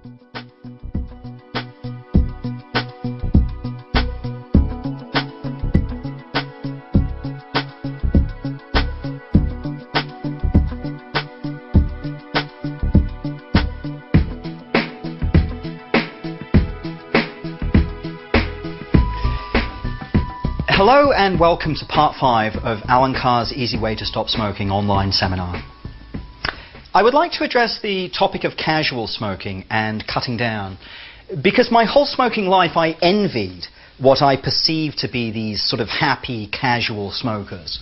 Hello and welcome to part 5 of Alan Carr's Easy Way to Stop Smoking online seminar. I would like to address the topic of casual smoking and cutting down, because my whole smoking life I envied what I perceived to be these sort of happy casual smokers.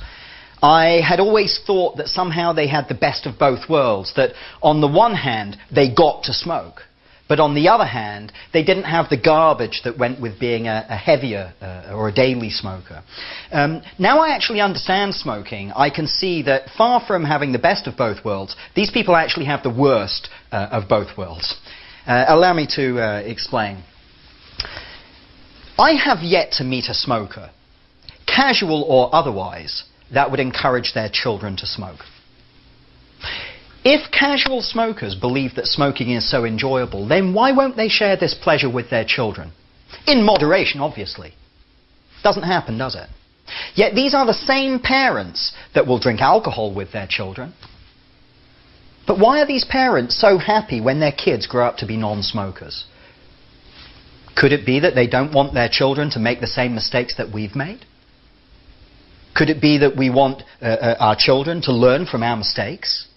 I had always thought that somehow they had the best of both worlds, that on the one hand they got to smoke, but on the other hand, they didn't have the garbage that went with being a heavier or a daily smoker. Now I actually understand smoking. I can see that far from having the best of both worlds, these people actually have the worst of both worlds. Allow me to explain. I have yet to meet a smoker, casual or otherwise, that would encourage their children to smoke. If casual smokers believe that smoking is so enjoyable, then why won't they share this pleasure with their children? In moderation, obviously. Doesn't happen, does it? Yet these are the same parents that will drink alcohol with their children. But why are these parents so happy when their kids grow up to be non-smokers? Could it be that they don't want their children to make the same mistakes that we've made? Could it be that we want our children to learn from our mistakes?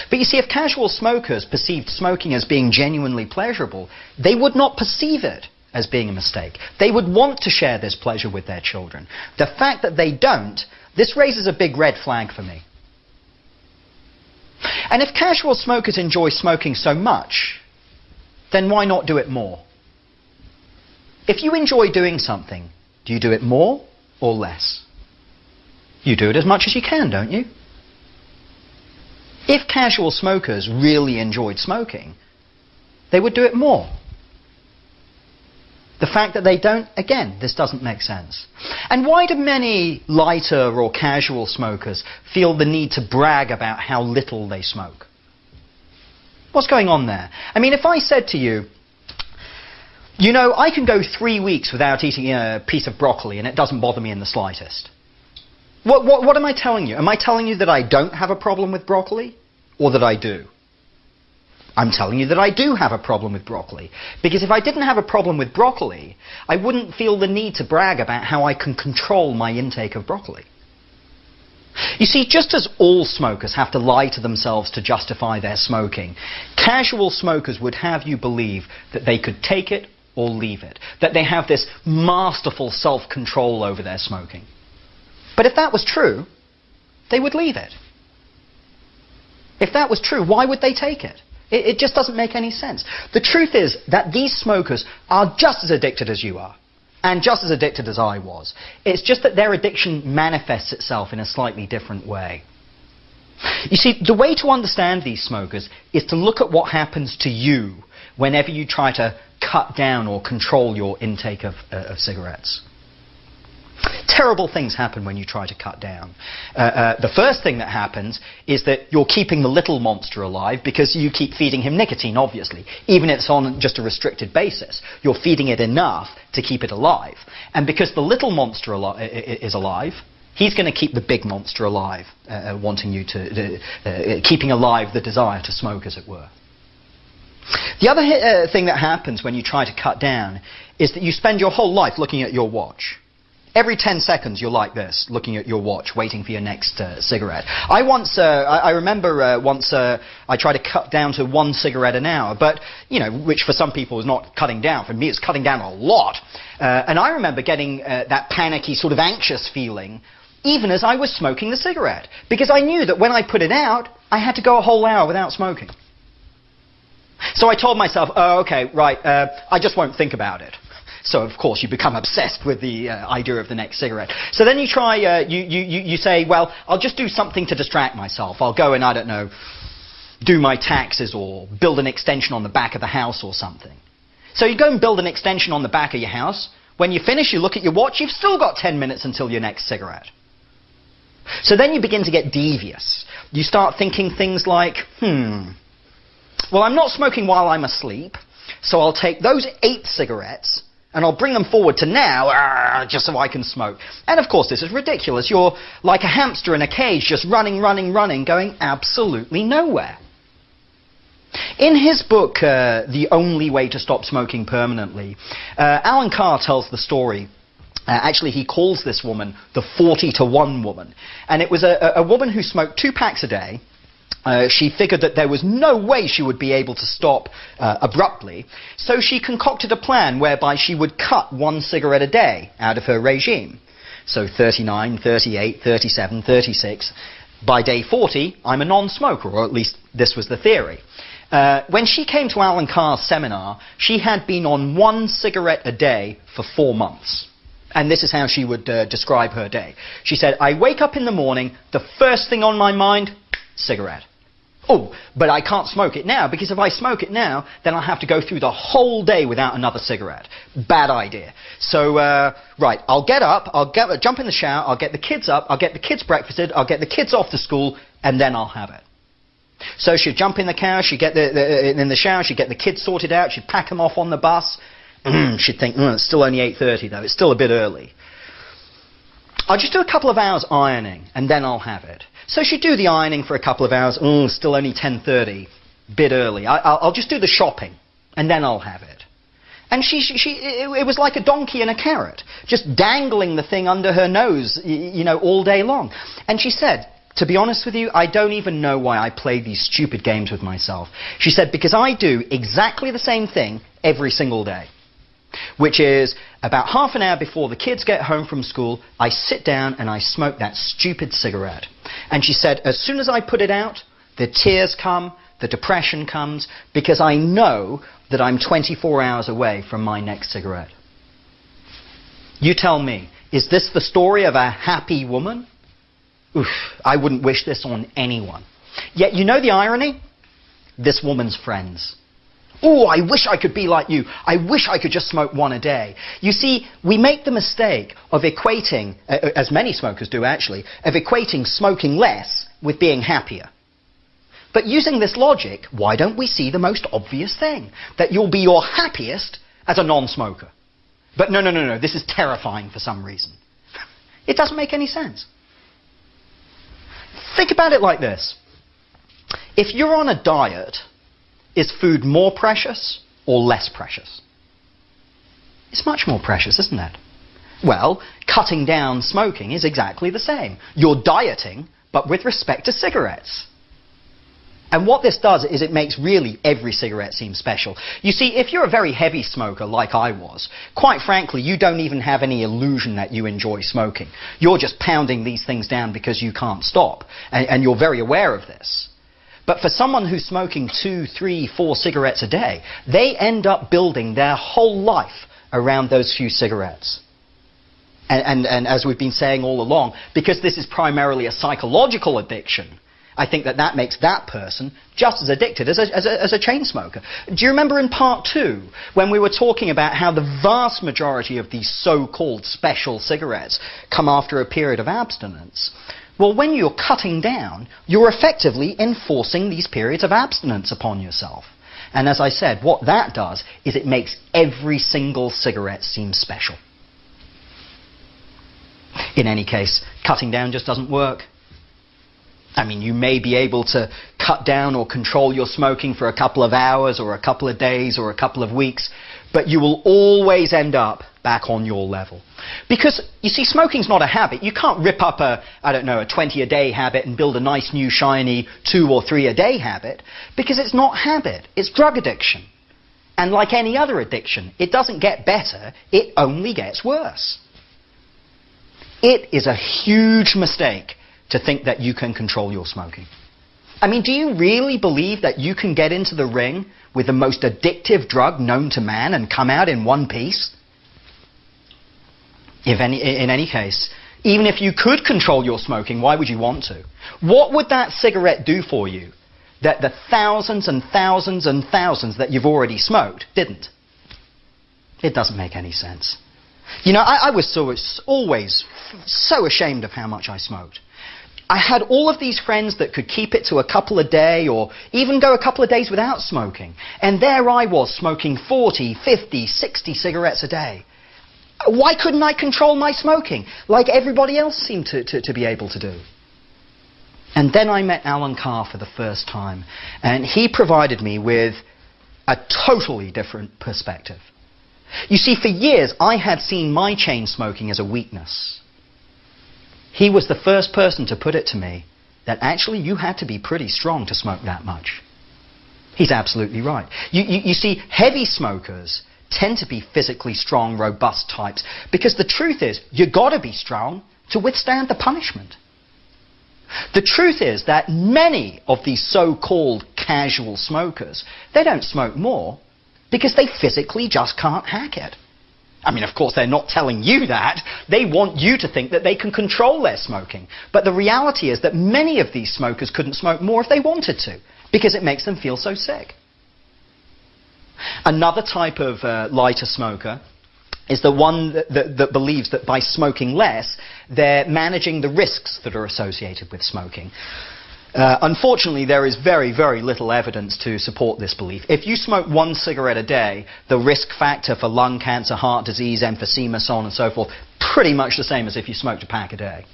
But you see, if casual smokers perceived smoking as being genuinely pleasurable, they would not perceive it as being a mistake. They would want to share this pleasure with their children. The fact that they don't, this raises a big red flag for me. And if casual smokers enjoy smoking so much, then why not do it more? If you enjoy doing something, do you do it more or less? You do it as much as you can, don't you? If casual smokers really enjoyed smoking, they would do it more. The fact that they don't, again, this doesn't make sense. And why do many lighter or casual smokers feel the need to brag about how little they smoke? What's going on there? I mean, if I said to you, you know, I can go 3 weeks without eating a piece of broccoli and it doesn't bother me in the slightest. What am I telling you? Am I telling you that I don't have a problem with broccoli, or that I do? I'm telling you that I do have a problem with broccoli. Because if I didn't have a problem with broccoli, I wouldn't feel the need to brag about how I can control my intake of broccoli. You see, just as all smokers have to lie to themselves to justify their smoking, casual smokers would have you believe that they could take it or leave it, that they have this masterful self-control over their smoking. But if that was true, they would leave it. If that was true, why would they take it? It just doesn't make any sense. The truth is that these smokers are just as addicted as you are, and just as addicted as I was. It's just that their addiction manifests itself in a slightly different way. You see, the way to understand these smokers is to look at what happens to you whenever you try to cut down or control your intake of cigarettes. Terrible things happen when you try to cut down. The first thing that happens is that you're keeping the little monster alive because you keep feeding him nicotine, obviously. Even if it's on just a restricted basis, you're feeding it enough to keep it alive. And because the little monster is alive, he's going to keep the big monster alive, wanting you to, keeping alive the desire to smoke, as it were. The other thing that happens when you try to cut down is that you spend your whole life looking at your watch. Every 10 seconds you're like this, looking at your watch, waiting for your next cigarette. I remember once I tried to cut down to 1 cigarette an hour, but, you know, which for some people is not cutting down. For me, it's cutting down a lot. And I remember getting that panicky, sort of anxious feeling, even as I was smoking the cigarette. Because I knew that when I put it out, I had to go a whole hour without smoking. So I told myself, oh, okay, right, I just won't think about it. So, of course, you become obsessed with the idea of the next cigarette. So then you try, you say, well, I'll just do something to distract myself. I'll go and, I don't know, do my taxes or build an extension on the back of the house or something. So you go and build an extension on the back of your house. When you finish, you look at your watch, you've still got 10 minutes until your next cigarette. So then you begin to get devious. You start thinking things like, well, I'm not smoking while I'm asleep, so I'll take those 8 cigarettes and I'll bring them forward to now, just so I can smoke. And of course, this is ridiculous. You're like a hamster in a cage, just running, going absolutely nowhere. In his book, The Only Way to Stop Smoking Permanently, Alan Carr tells the story. Actually, he calls this woman the 40-to-1 woman. And it was a woman who smoked 2 packs a day. She figured that there was no way she would be able to stop abruptly, so she concocted a plan whereby she would cut 1 cigarette a day out of her regime. So 39, 38, 37, 36. By day 40, I'm a non-smoker, or at least this was the theory. When she came to Alan Carr's seminar, she had been on 1 cigarette a day for 4 months. And this is how she would describe her day. She said, I wake up in the morning, the first thing on my mind, cigarette. Oh, but I can't smoke it now, because if I smoke it now, then I'll have to go through the whole day without another cigarette. Bad idea. So, right, I'll get up, jump in the shower, I'll get the kids up, I'll get the kids breakfasted, I'll get the kids off to school, and then I'll have it. So she'd jump in the car, she'd get in the shower, she'd get the kids sorted out, she'd pack them off on the bus. She'd think, it's still only 8:30 though, it's still a bit early. I'll just do a couple of hours ironing, and then I'll have it. So she'd do the ironing for a couple of hours, still only 10:30, bit early. I'll just do the shopping, and then I'll have it. And it was like a donkey and a carrot, just dangling the thing under her nose, all day long. And she said, to be honest with you, I don't even know why I play these stupid games with myself. She said, because I do exactly the same thing every single day. Which is, about half an hour before the kids get home from school, I sit down and I smoke that stupid cigarette. And she said, as soon as I put it out, the tears come, the depression comes, because I know that I'm 24 hours away from my next cigarette. You tell me, is this the story of a happy woman? Oof, I wouldn't wish this on anyone. Yet, you know the irony? This woman's friends. Oh, I wish I could be like you. I wish I could just smoke 1 a day. You see, we make the mistake of equating, as many smokers do actually, of equating smoking less with being happier. But using this logic, why don't we see the most obvious thing? That you'll be your happiest as a non-smoker. But no, this is terrifying for some reason. It doesn't make any sense. Think about it like this. If you're on a diet, is food more precious or less precious? It's much more precious, isn't it? Well, cutting down smoking is exactly the same. You're dieting, but with respect to cigarettes. And what this does is it makes really every cigarette seem special. You see, if you're a very heavy smoker like I was, quite frankly, you don't even have any illusion that you enjoy smoking. You're just pounding these things down because you can't stop. And you're very aware of this. But for someone who's smoking 2, 3, 4 cigarettes a day, they end up building their whole life around those few cigarettes. And as we've been saying all along, because this is primarily a psychological addiction, I think that makes that person just as addicted as a chain smoker. Do you remember in part 2, when we were talking about how the vast majority of these so-called special cigarettes come after a period of abstinence? Well, when you're cutting down, you're effectively enforcing these periods of abstinence upon yourself. And as I said, what that does is it makes every single cigarette seem special. In any case, cutting down just doesn't work. I mean, you may be able to cut down or control your smoking for a couple of hours or a couple of days or a couple of weeks, but you will always end up back on your level. Because, you see, smoking's not a habit. You can't rip up a 20-a-day habit and build a nice new shiny 2 or 3-a-day habit, because it's not habit, it's drug addiction. And like any other addiction, it doesn't get better, it only gets worse. It is a huge mistake to think that you can control your smoking. I mean, do you really believe that you can get into the ring with the most addictive drug known to man and come out in one piece? In any case, even if you could control your smoking, why would you want to? What would that cigarette do for you that the thousands and thousands and thousands that you've already smoked didn't? It doesn't make any sense. You know, I was always so ashamed of how much I smoked. I had all of these friends that could keep it to a couple a day or even go a couple of days without smoking. And there I was smoking 40, 50, 60 cigarettes a day. Why couldn't I control my smoking like everybody else seemed to be able to do? And then I met Alan Carr for the first time, and he provided me with a totally different perspective. You see, for years I had seen my chain smoking as a weakness. He was the first person to put it to me that actually you had to be pretty strong to smoke that much. He's absolutely right. You see, heavy smokers tend to be physically strong, robust types, because the truth is, you've got to be strong to withstand the punishment. The truth is that many of these so-called casual smokers, they don't smoke more because they physically just can't hack it. I mean, of course, they're not telling you that. They want you to think that they can control their smoking. But the reality is that many of these smokers couldn't smoke more if they wanted to, because it makes them feel so sick. Another type of lighter smoker is the one that believes that by smoking less, they're managing the risks that are associated with smoking. Unfortunately, there is very, very little evidence to support this belief. If you smoke 1 cigarette a day, the risk factor for lung cancer, heart disease, emphysema, so on and so forth, pretty much the same as if you smoked a pack a day.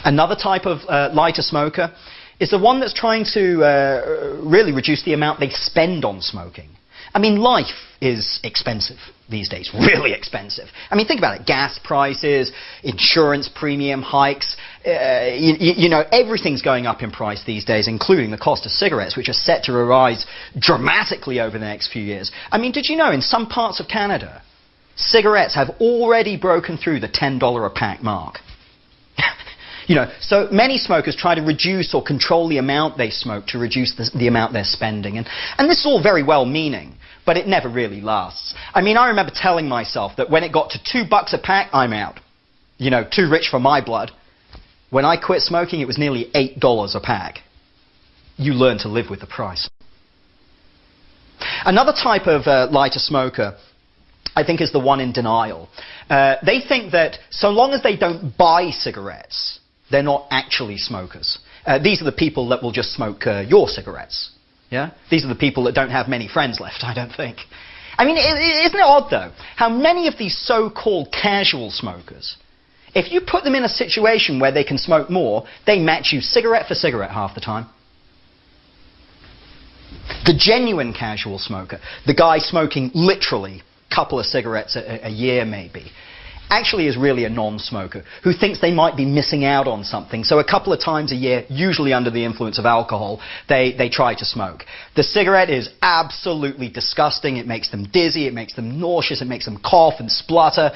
Another type of lighter smoker is the one that's trying to really reduce the amount they spend on smoking. I mean, life is expensive these days, really expensive. I mean, think about it. Gas prices, insurance premium hikes, you know, everything's going up in price these days, including the cost of cigarettes, which are set to rise dramatically over the next few years. I mean, did you know in some parts of Canada, cigarettes have already broken through the $10 a pack mark? You know, so many smokers try to reduce or control the amount they smoke to reduce the amount they're spending. And this is all very well-meaning, but it never really lasts. I mean, I remember telling myself that when it got to $2 a pack, I'm out. You know, too rich for my blood. When I quit smoking, it was nearly $8 a pack. You learn to live with the price. Another type of lighter smoker, I think, is the one in denial. They think that so long as they don't buy cigarettes, they're not actually smokers. These are the people that will just smoke your cigarettes. Yeah? These are the people that don't have many friends left, I don't think. I mean, isn't it odd, though, how many of these so-called casual smokers, if you put them in a situation where they can smoke more, they match you cigarette for cigarette half the time. The genuine casual smoker, the guy smoking literally a couple of cigarettes a year maybe, actually is really a non-smoker who thinks they might be missing out on something. So a couple of times a year, usually under the influence of alcohol, they try to smoke. The cigarette is absolutely disgusting. It makes them dizzy. It makes them nauseous. It makes them cough and splutter.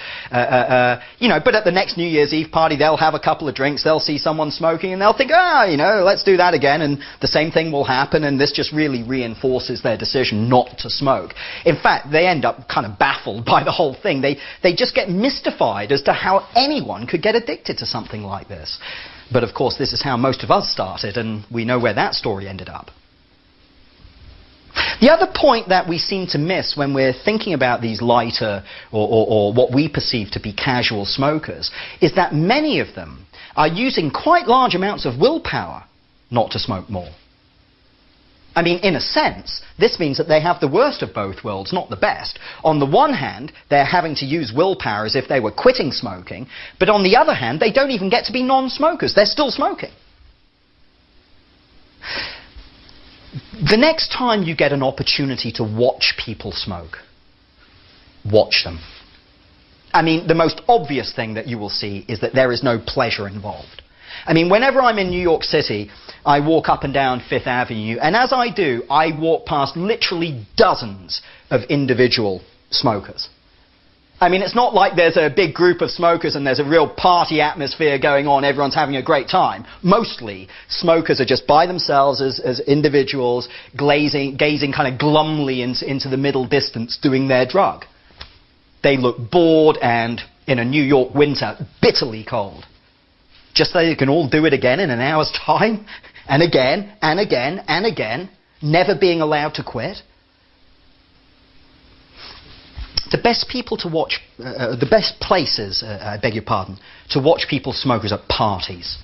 You know, but at the next New Year's Eve party, they'll have a couple of drinks. They'll see someone smoking and they'll think, you know, let's do that again. And the same thing will happen. And this just really reinforces their decision not to smoke. In fact, they end up kind of baffled by the whole thing. They just get mystified as to how anyone could get addicted to something like this. But of course, this is how most of us started, and we know where that story ended up. The other point that we seem to miss when we're thinking about these lighter or what we perceive to be casual smokers is that many of them are using quite large amounts of willpower not to smoke more. I mean, in a sense, this means that they have the worst of both worlds, not the best. On the one hand, they're having to use willpower as if they were quitting smoking, but on the other hand, they don't even get to be non-smokers. They're still smoking. The next time you get an opportunity to watch people smoke, watch them. I mean, the most obvious thing that you will see is that there is no pleasure involved. I mean, whenever I'm in New York City, I walk up and down Fifth Avenue, and as I do, I walk past literally dozens of individual smokers. I mean, it's not like there's a big group of smokers and there's a real party atmosphere going on, everyone's having a great time. Mostly, smokers are just by themselves as individuals, gazing kind of glumly into the middle distance, doing their drug. They look bored and, in a New York winter, bitterly cold. Just so they can all do it again in an hour's time, and again, and again, and again, never being allowed to quit. The best people to watch, the best places, I beg your pardon, to watch people smoke is at parties.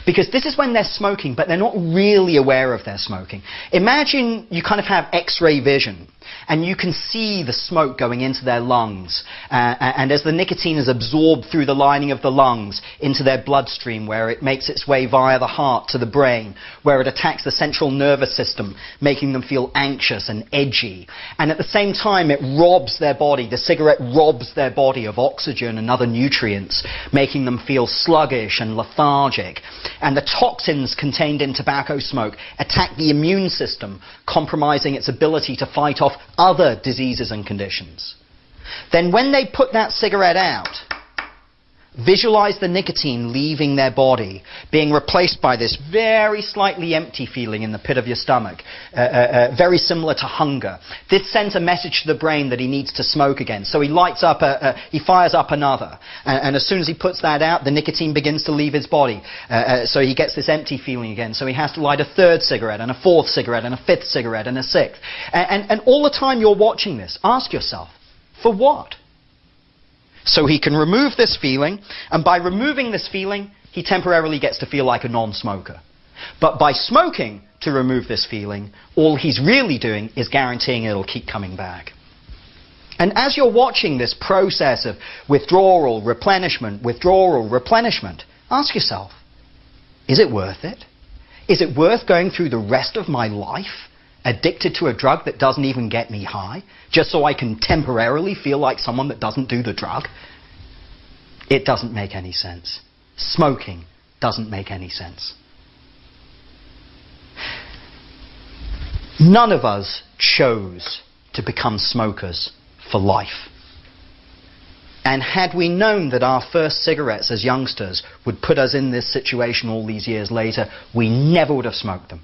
Because this is when they're smoking, but they're not really aware of their smoking. Imagine you kind of have X-ray vision, and you can see the smoke going into their lungs. And as the nicotine is absorbed through the lining of the lungs into their bloodstream, where it makes its way via the heart to the brain, where it attacks the central nervous system, making them feel anxious and edgy. And at the same time, it robs their body, the cigarette robs their body of oxygen and other nutrients, making them feel sluggish and lethargic. And the toxins contained in tobacco smoke attack the immune system, compromising its ability to fight off other diseases and conditions. Then when they put that cigarette out, visualize the nicotine leaving their body, being replaced by this very slightly empty feeling in the pit of your stomach, very similar to hunger. This sends a message to the brain that he needs to smoke again. So he lights up, he fires up another. And as soon as he puts that out, the nicotine begins to leave his body. So he gets this empty feeling again. So he has to light a third cigarette, and a fourth cigarette, and a fifth cigarette, and a sixth. And all the time you're watching this, ask yourself, for what? So he can remove this feeling, and by removing this feeling, he temporarily gets to feel like a non-smoker. But by smoking to remove this feeling, all he's really doing is guaranteeing it'll keep coming back. And as you're watching this process of withdrawal, replenishment, ask yourself, is it worth it? Is it worth going through the rest of my life addicted to a drug that doesn't even get me high, just so I can temporarily feel like someone that doesn't do the drug? It doesn't make any sense. Smoking doesn't make any sense. None of us chose to become smokers for life. And had we known that our first cigarettes as youngsters would put us in this situation all these years later, we never would have smoked them.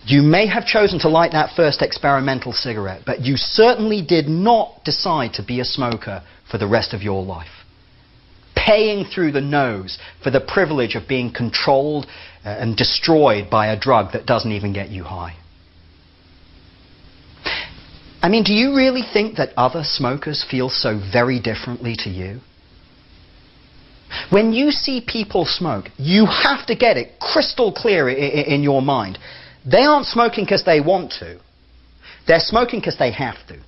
You may have chosen to light that first experimental cigarette, but you certainly did not decide to be a smoker for the rest of your life. Paying through the nose for the privilege of being controlled and destroyed by a drug that doesn't even get you high. I mean, do you really think that other smokers feel so very differently to you? When you see people smoke, you have to get it crystal clear in your mind. They aren't smoking because they want to. They're smoking because they have to.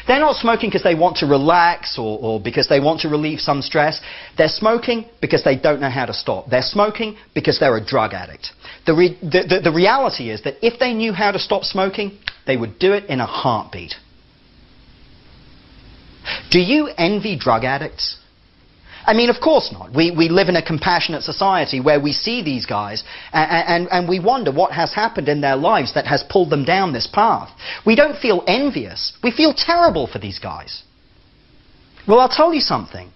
They're not smoking because they want to relax or because they want to relieve some stress. They're smoking because they don't know how to stop. They're smoking because they're a drug addict. The reality is that if they knew how to stop smoking, they would do it in a heartbeat. Do you envy drug addicts? I mean, of course not. We live in a compassionate society where we see these guys and we wonder what has happened in their lives that has pulled them down this path. We don't feel envious. We feel terrible for these guys. Well, I'll tell you something.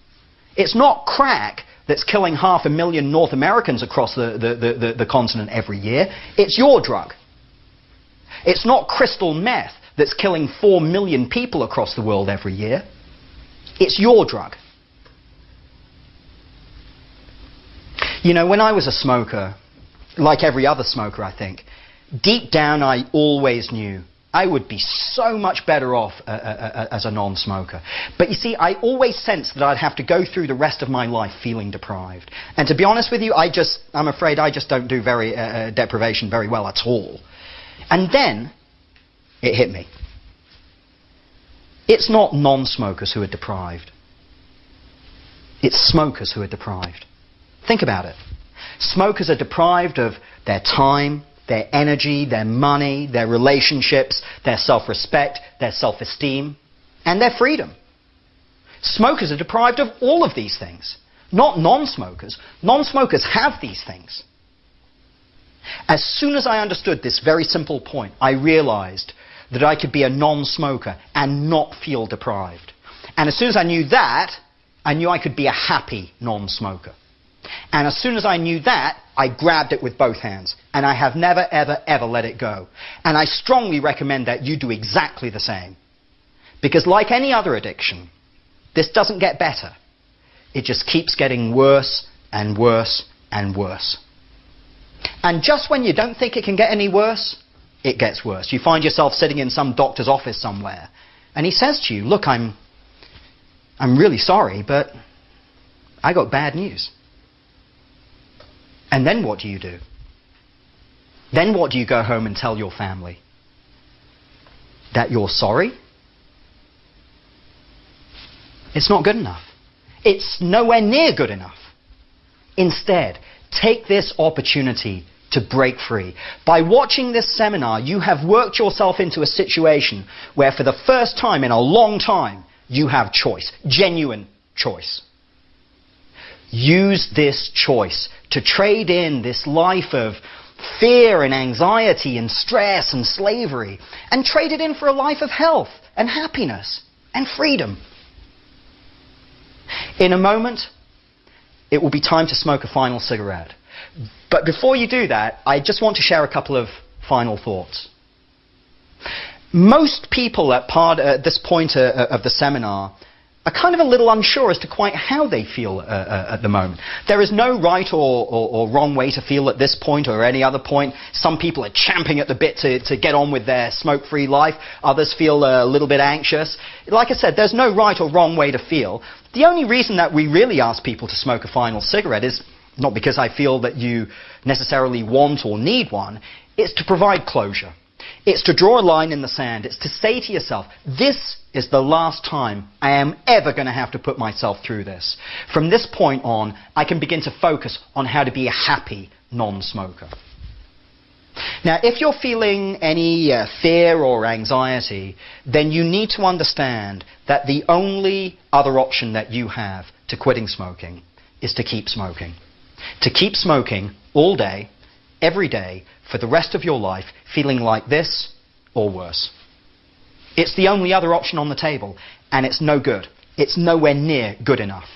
It's not crack that's killing 500,000 North Americans across the continent every year. It's your drug. It's not crystal meth that's killing 4 million people across the world every year. It's your drug. You know, when I was a smoker, like every other smoker, I think, deep down I always knew I would be so much better off as a non-smoker. But you see, I always sensed that I'd have to go through the rest of my life feeling deprived. And to be honest with you, I'm afraid I just don't do deprivation very well at all. And then it hit me. It's not non-smokers who are deprived. It's smokers who are deprived. Think about it. Smokers are deprived of their time, their energy, their money, their relationships, their self-respect, their self-esteem, and their freedom. Smokers are deprived of all of these things, not non-smokers. Non-smokers have these things. As soon as I understood this very simple point, I realized that I could be a non-smoker and not feel deprived. And as soon as I knew that, I knew I could be a happy non-smoker. And as soon as I knew that, I grabbed it with both hands. And I have never, ever, ever let it go. And I strongly recommend that you do exactly the same. Because like any other addiction, this doesn't get better. It just keeps getting worse and worse and worse. And just when you don't think it can get any worse, it gets worse. You find yourself sitting in some doctor's office somewhere. And he says to you, look, I'm really sorry, but I got bad news. And then what do you do? Then what do you go home and tell your family? That you're sorry? It's not good enough. It's nowhere near good enough. Instead, take this opportunity to break free. By watching this seminar, you have worked yourself into a situation where for the first time in a long time, you have choice, genuine choice. Use this choice to trade in this life of fear and anxiety and stress and slavery, and trade it in for a life of health and happiness and freedom. In a moment, it will be time to smoke a final cigarette. But before you do that, I just want to share a couple of final thoughts. Most people at this point of the seminar are kind of a little unsure as to quite how they feel at the moment. There is no right or wrong way to feel at this point or any other point. Some people are champing at the bit to get on with their smoke-free life. Others feel a little bit anxious. Like I said, there's no right or wrong way to feel. The only reason that we really ask people to smoke a final cigarette is not because I feel that you necessarily want or need one. It's to provide closure. It's to draw a line in the sand. It's to say to yourself, this is the last time I am ever going to have to put myself through this. From this point on, I can begin to focus on how to be a happy non-smoker. Now, if you're feeling any fear or anxiety, then you need to understand that the only other option that you have to quitting smoking is to keep smoking. To keep smoking all day, every day, for the rest of your life, feeling like this or worse. It's the only other option on the table, and it's no good. It's nowhere near good enough.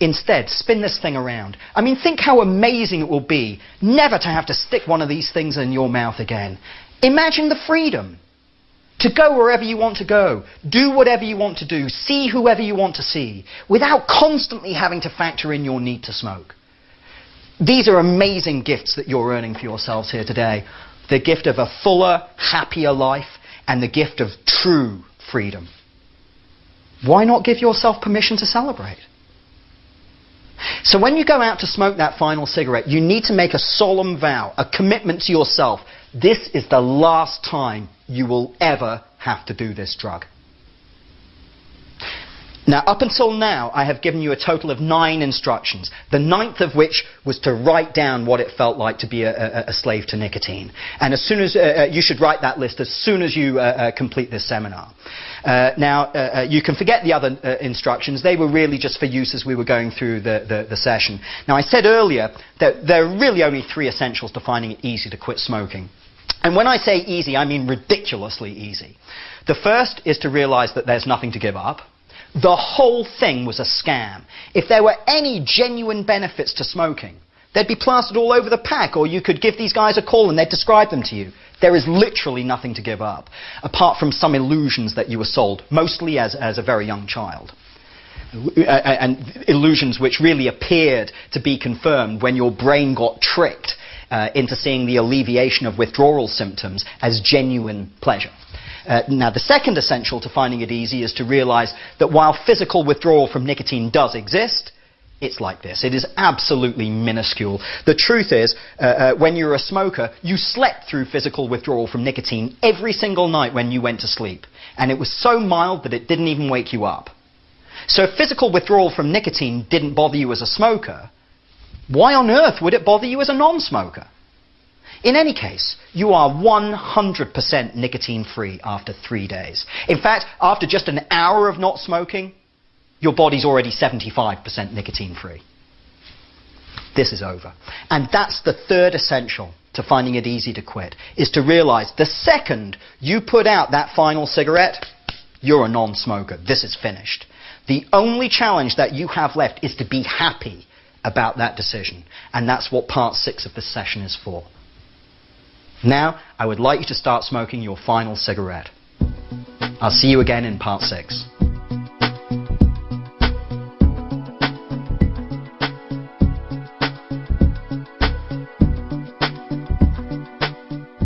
Instead, spin this thing around. I mean, think how amazing it will be never to have to stick one of these things in your mouth again. Imagine the freedom to go wherever you want to go, do whatever you want to do, see whoever you want to see, without constantly having to factor in your need to smoke. These are amazing gifts that you're earning for yourselves here today. The gift of a fuller, happier life, and the gift of true freedom. Why not give yourself permission to celebrate? So when you go out to smoke that final cigarette, you need to make a solemn vow, a commitment to yourself. This is the last time you will ever have to do this drug. Now, up until now, I have given you a total of 9 instructions, the 9th of which was to write down what it felt like to be a slave to nicotine. And as soon as you should write that list as soon as you complete this seminar. Now, you can forget the other instructions. They were really just for use as we were going through the session. Now, I said earlier that there are really only 3 essentials to finding it easy to quit smoking. And when I say easy, I mean ridiculously easy. The first is to realize that there's nothing to give up. The whole thing was a scam. If there were any genuine benefits to smoking, they'd be plastered all over the pack, or you could give these guys a call and they'd describe them to you. There is literally nothing to give up, apart from some illusions that you were sold, mostly as a very young child. And illusions which really appeared to be confirmed when your brain got tricked into seeing the alleviation of withdrawal symptoms as genuine pleasure. Now, the second essential to finding it easy is to realize that while physical withdrawal from nicotine does exist, it's like this. It is absolutely minuscule. The truth is, when you're a smoker, you slept through physical withdrawal from nicotine every single night when you went to sleep. And it was so mild that it didn't even wake you up. So if physical withdrawal from nicotine didn't bother you as a smoker, why on earth would it bother you as a non-smoker? In any case, you are 100% nicotine-free after 3 days. In fact, after just an hour of not smoking, your body's already 75% nicotine-free. This is over. And that's the third essential to finding it easy to quit, is to realize the second you put out that final cigarette, you're a non-smoker. This is finished. The only challenge that you have left is to be happy about that decision. And that's what part 6 of this session is for. Now, I would like you to start smoking your final cigarette. I'll see you again in part 6.